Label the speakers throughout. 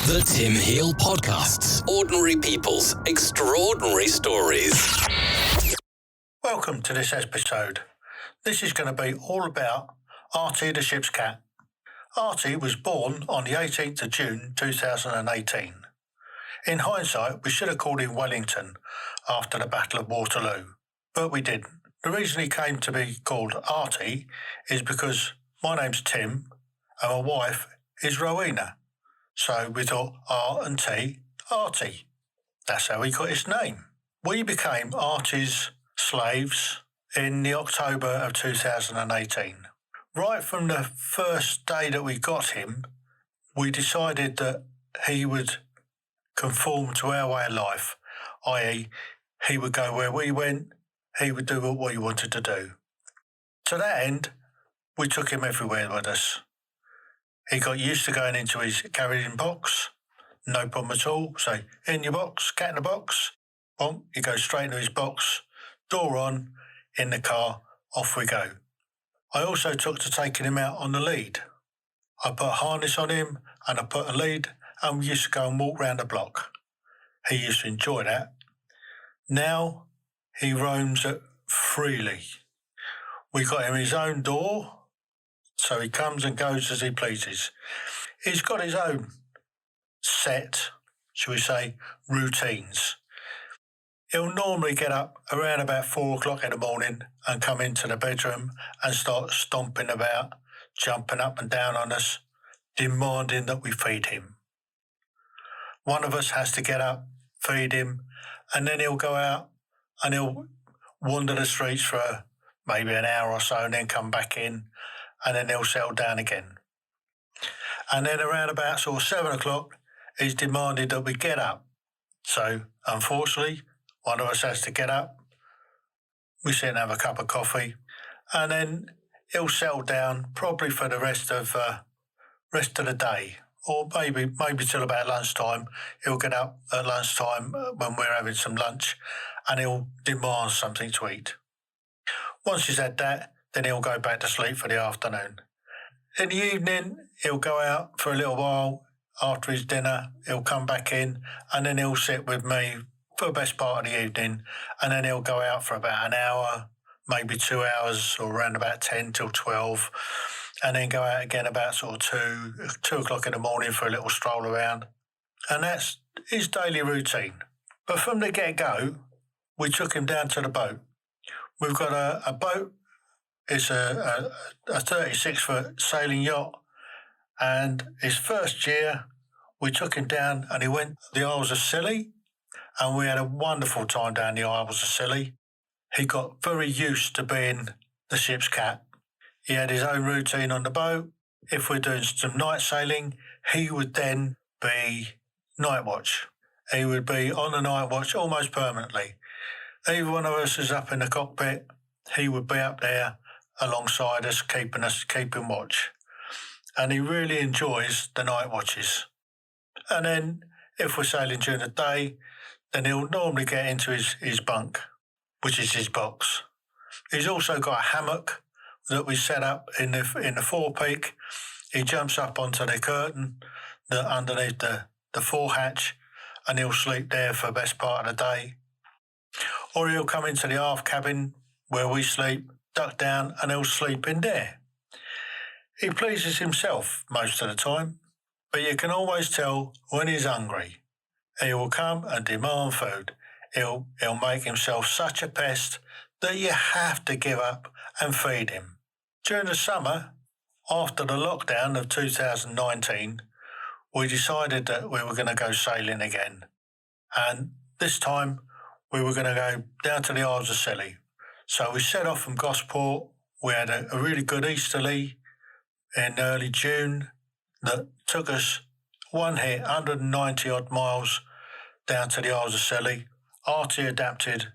Speaker 1: The Tim Heale Podcasts. Ordinary people's extraordinary stories.
Speaker 2: Welcome to this episode. This is going to be all about Artie the ship's cat. Artie was born on the 18th of June 2018. In hindsight, we should have called him Wellington after the Battle of Waterloo, but we didn't. The reason he came to be called Artie is because my name's Tim and my wife is Rowena. So we thought R and T, Artie. That's how he got his name. We became Artie's slaves in the October of 2018. Right from the first day that we got him, we decided that he would conform to our way of life, i.e. he would go where we went, he would do what we wanted to do. To that end, we took him everywhere with us. He got used to going into his carrying box, no problem at all. So, in your box, cat in the box, boom, he goes straight into his box, door on, in the car, off we go. I also took to taking him out on the lead. I put a harness on him and I put a lead and we used to go and walk round the block. He used to enjoy that. Now he roams it freely. We got him his own door, so he comes and goes as he pleases. He's got his own set, shall we say, routines. He'll normally get up around about 4 o'clock in the morning and come into the bedroom and start stomping about, jumping up and down on us, demanding that we feed him. One of us has to get up, feed him, and then he'll go out and he'll wander the streets for maybe an hour or so and then come back in, and then he'll settle down again. And then around about sort of 7 o'clock, he's demanded that we get up. So, unfortunately, one of us has to get up. We sit and have a cup of coffee, and then he'll settle down probably for the rest of the day, or maybe till about lunchtime. He'll get up at lunchtime when we're having some lunch, and he'll demand something to eat. Once he's had that, then he'll go back to sleep for the afternoon. In the evening, he'll go out for a little while. After his dinner, he'll come back in, and then he'll sit with me for the best part of the evening, and then he'll go out for about an hour, maybe 2 hours, or around about 10 till 12, and then go out again about sort of 2 o'clock in the morning for a little stroll around. And that's his daily routine. But from the get-go, we took him down to the boat. We've got a boat. It's a 36-foot sailing yacht, and his first year we took him down and he went to the Isles of Scilly, and we had a wonderful time down the Isles of Scilly. He got very used to being the ship's cat. He had his own routine on the boat. If we're doing some night sailing, he would then be night watch. He would be on the night watch almost permanently. Either one of us is up in the cockpit, he would be up there alongside us, keeping watch. And he really enjoys the night watches. And then if we're sailing during the day, then he'll normally get into his bunk, which is his box. He's also got a hammock that we set up in the forepeak. He jumps up onto the curtain underneath the forehatch, and he'll sleep there for the best part of the day. Or he'll come into the aft cabin where we sleep, duck down, and he'll sleep in there. He pleases himself most of the time, but you can always tell when he's hungry. He will come and demand food. He'll make himself such a pest that you have to give up and feed him. During the summer, after the lockdown of 2019, we decided that we were going to go sailing again. And this time, we were going to go down to the Isles of Scilly. So we set off from Gosport. We had a really good easterly in early June that took us one hit, 190 odd miles down to the Isles of Scilly. Artie adapted.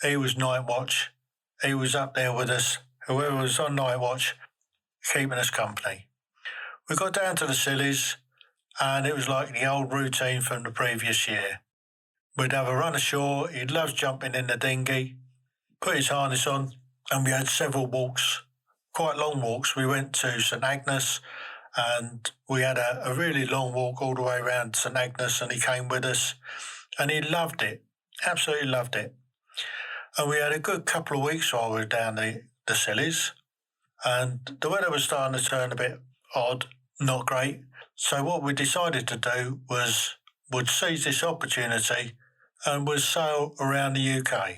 Speaker 2: He was night watch. He was up there with us. Whoever was on night watch, keeping us company. We got down to the Scillies, and it was like the old routine from the previous year. We'd have a run ashore. He loves jumping in the dinghy, put his harness on, and we had several walks, quite long walks. We went to St Agnes and we had a really long walk all the way around St Agnes, and he came with us, and he loved it, absolutely loved it. And we had a good couple of weeks while we were down the Scillies, and the weather was starting to turn a bit odd, not great. So what we decided to do was would seize this opportunity and would sail around the UK.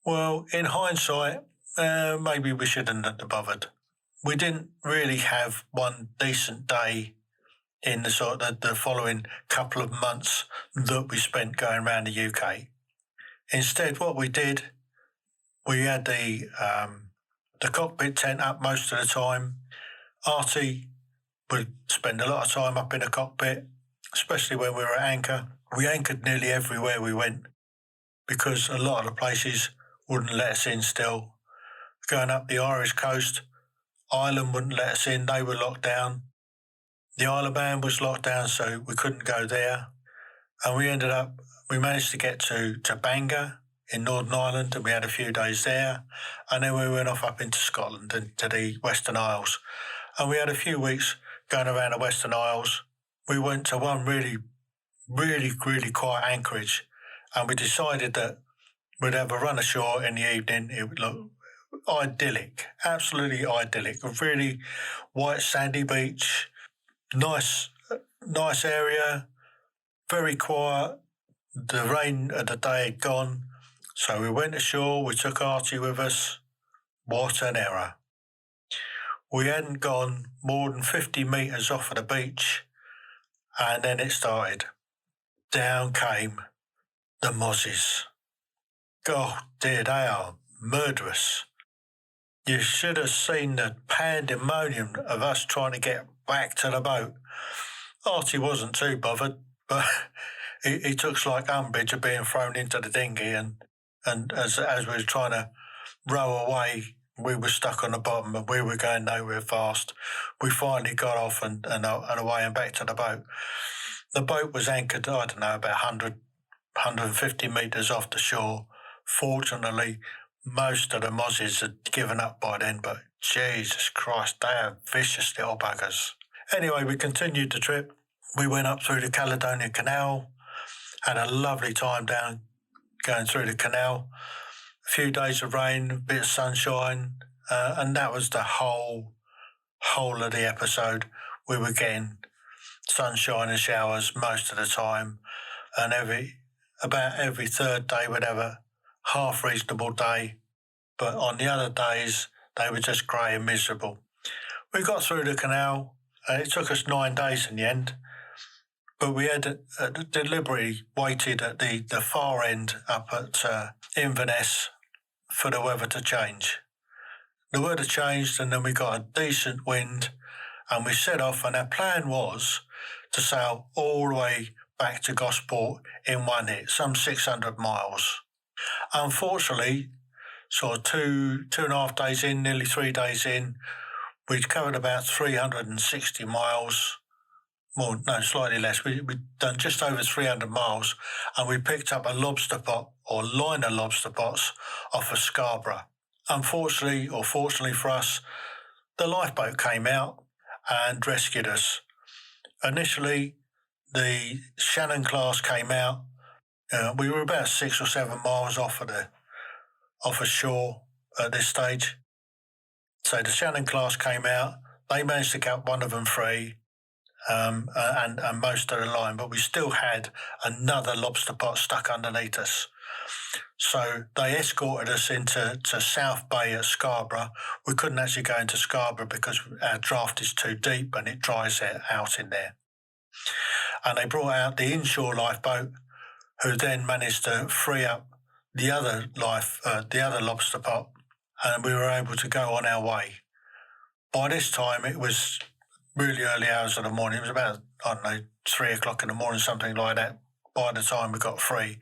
Speaker 2: Well, in hindsight, maybe we shouldn't have bothered. We didn't really have one decent day in the following couple of months that we spent going around the UK. Instead, what we did, we had the cockpit tent up most of the time. Artie would spend a lot of time up in the cockpit, especially when we were at anchor. We anchored nearly everywhere we went because a lot of the places wouldn't let us in still. Going up the Irish coast, Ireland wouldn't let us in, they were locked down. The Isle of Man was locked down, so we couldn't go there. And we managed to get to Bangor in Northern Ireland, and we had a few days there. And then we went off up into Scotland and to the Western Isles. And we had a few weeks going around the Western Isles. We went to one really, really, really quiet anchorage, and we decided that we'd have a run ashore in the evening. It would look idyllic, absolutely idyllic. A really white sandy beach, nice area, very quiet. The rain of the day had gone, so we went ashore. We took Artie with us. What an error. We hadn't gone more than 50 metres off of the beach, and then it started. Down came the mozzies. God dear, they are murderous. You should have seen the pandemonium of us trying to get back to the boat. Artie wasn't too bothered, but he took slight umbrage of being thrown into the dinghy, and as we were trying to row away, we were stuck on the bottom and we were going nowhere fast. We finally got off and away and back to the boat. The boat was anchored, I don't know, about 150 metres off the shore. Fortunately, most of the mozzies had given up by then, but Jesus Christ, they are vicious little buggers. Anyway, we continued the trip. We went up through the Caledonian Canal, had a lovely time down going through the canal. A few days of rain, a bit of sunshine, and that was the whole of the episode. We were getting sunshine and showers most of the time, and about every third day we'd have a half reasonable day, but on the other days they were just grey and miserable. We got through the canal, and it took us 9 days in the end, but we had deliberately waited at the far end up at Inverness for the weather to change. The weather changed, and then we got a decent wind, and we set off, and our plan was to sail all the way back to Gosport in one hit, some 600 miles. Unfortunately, sort of two and a half days in, nearly 3 days in, we'd covered about 360 miles. Well, no, slightly less. We'd done just over 300 miles, and we picked up a lobster pot or line of lobster pots off of Scarborough. Unfortunately, or fortunately for us, the lifeboat came out and rescued us. Initially, the Shannon class came out. We were about 6 or 7 miles off of shore at this stage. So the Shannon class came out. They managed to get one of them free, and most of the line, but we still had another lobster pot stuck underneath us. So they escorted us into South Bay at Scarborough. We couldn't actually go into Scarborough because our draft is too deep and it dries out in there. And they brought out the inshore lifeboat, who then managed to free up the other lobster pot, and we were able to go on our way. By this time, it was really early hours of the morning. It was about, 3 o'clock in the morning, something like that, by the time we got free.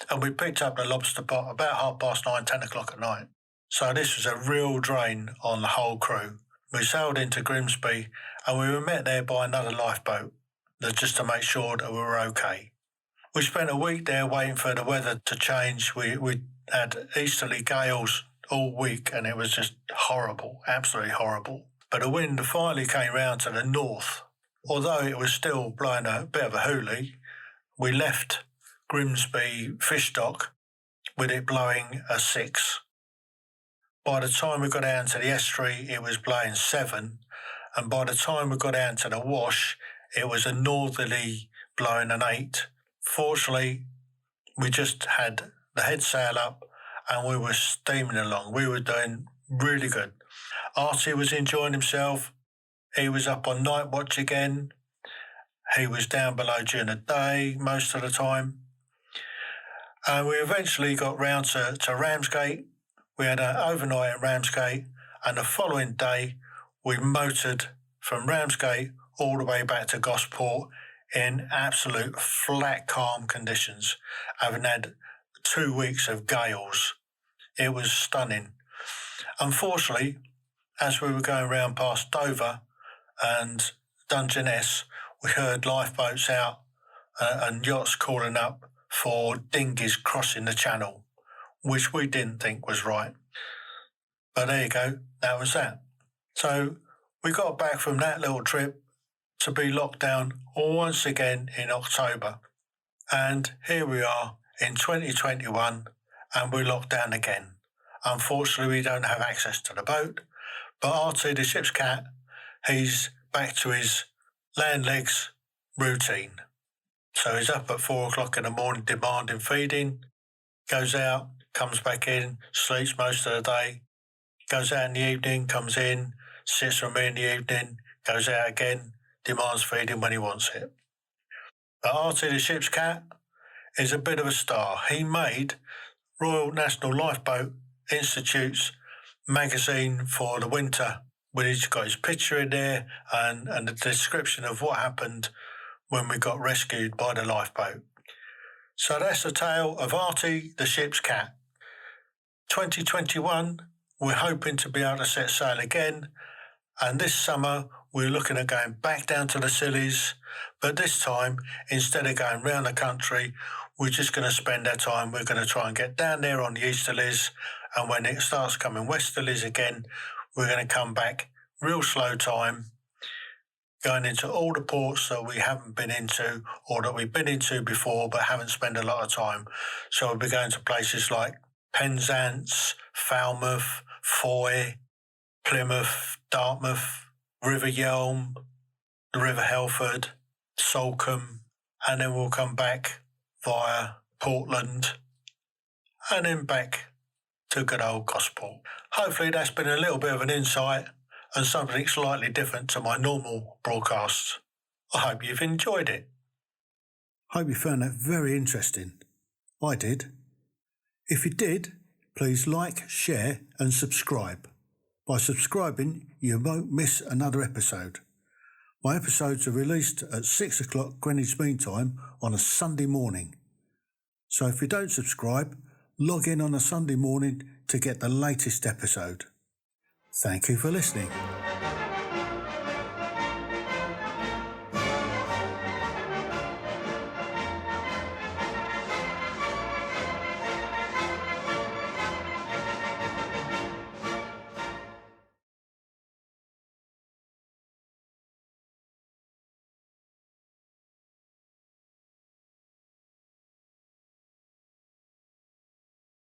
Speaker 2: And we picked up the lobster pot about 9:30, 10 o'clock at night. So this was a real drain on the whole crew. We sailed into Grimsby, and we were met there by another lifeboat, just to make sure that we were okay. We spent a week there waiting for the weather to change. We had easterly gales all week, and it was just horrible, absolutely horrible. but the wind finally came round to the north. Although it was still blowing a bit of a hoolie, we left Grimsby fish dock with it blowing a 6. By the time we got down to the estuary, it was blowing 7, and by the time we got down to the wash, it was a northerly blowing an 8. Fortunately, we just had the head sail up and we were steaming along. We were doing really good. Artie was enjoying himself. He was up on night watch again. He was down below during the day most of the time. And we eventually got round to Ramsgate. We had an overnight at Ramsgate, and the following day we motored from Ramsgate all the way back to Gosport in absolute flat calm conditions, having had 2 weeks of gales. It was stunning. Unfortunately, as we were going round past Dover and Dungeness, we heard lifeboats out and yachts calling up for dinghies crossing the channel, which we didn't think was right. But there you go, that was that. So we got back from that little trip to be locked down once again in October. And here we are in 2021 and we're locked down again. Unfortunately, we don't have access to the boat, but Artie, the ship's cat, he's back to his land legs routine. So he's up at 4 o'clock in the morning demanding feeding, goes out, comes back in, sleeps most of the day, goes out in the evening, comes in, sits with me in the evening, goes out again, demands feeding when he wants it. But Artie, the ship's cat, is a bit of a star. He made Royal National Lifeboat Institute's magazine for the winter, where he's got his picture in there and the description of what happened when we got rescued by the lifeboat. So that's the tale of Artie, the ship's cat. 2021, we're hoping to be able to set sail again, and this summer we're looking at going back down to the Scillies, but this time, instead of going round the country, we're just going to spend our time, we're going to try and get down there on the easterlies, and when it starts coming westerlies again, we're going to come back real slow time, going into all the ports that we haven't been into or that we've been into before but haven't spent a lot of time. So we'll be going to places like Penzance, Falmouth, Foy, Plymouth, Dartmouth, River Yelm, the River Helford, Salcombe, and then we'll come back via Portland and then back to good old Gosport. Hopefully that's been a little bit of an insight and something slightly different to my normal broadcasts. I hope you've enjoyed it. Hope you found that very interesting. I did. If you did, please like, share and subscribe. By subscribing, you won't miss another episode. My episodes are released at 6 o'clock Greenwich Mean Time on a Sunday morning. So if you don't subscribe, log in on a Sunday morning to get the latest episode. Thank you for listening.